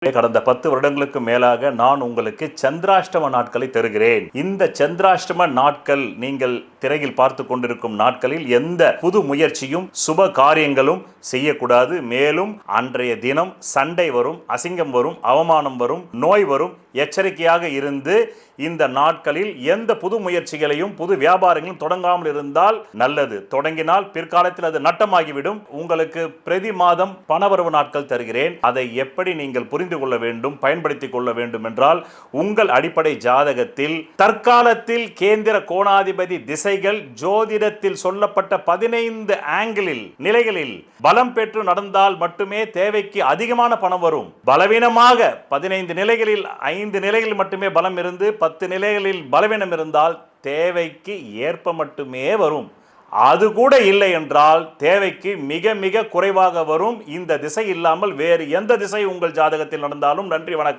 கடந்த 10 வருடங்களுக்கு மேலாக நான் உங்களுக்கு சந்திராஷ்டம நாட்களை தருகிறேன். இந்த சந்திராஷ்டம நாட்கள் நீங்கள் திரையில் பார்த்து கொண்டிருக்கும் நாட்களில் எந்த புது முயற்சியும் சுப காரியங்களும் செய்யக்கூடாது. மேலும் அன்றைய தினம் சண்டை வரும், அசிங்கம் வரும், அவமானம் வரும், நோய் வரும். எச்சரிக்கையாக இருந்து இந்த நாட்களில் எந்த புது முயற்சிகளையும் புது வியாபாரங்களும் தொடங்காமல் இருந்தால் நல்லது. தொடங்கினால் பிற்காலத்தில் அது நட்டமாகிவிடும். உங்களுக்கு பிரதி மாதம் பணவரவு நாட்கள் தருகிறேன். அதை எப்படி நீங்கள் புரிந்து கொள்ள வேண்டும், பயன்படுத்திக் கொள்ள வேண்டும் என்றால், உங்கள் அடிப்படை ஜாதகத்தில் தற்காலத்தில் கேந்திர கோணாதிபதி திசைகள் ஜோதிடத்தில் சொல்லப்பட்ட 15 ஆங்கிளில் நிலைகளில் பலம் பெற்று நடந்தால் மட்டுமே தேவைக்கு அதிகமான பணம் வரும். பலவீனமாக 15 நிலைகளில் 5 நிலைகளில் மட்டுமே பலம் இருந்து 10 நிலைகளில் பலவீனம் இருந்தால் தேவைக்கு ஏற்ப மட்டுமே வரும். அது கூட இல்லை என்றால் தேவைக்கு மிக மிக குறைவாக வரும். இந்த திசை இல்லாமல் வேறு எந்த திசை உங்கள் ஜாதகத்தில் நடந்தாலும். நன்றி, வணக்கம்.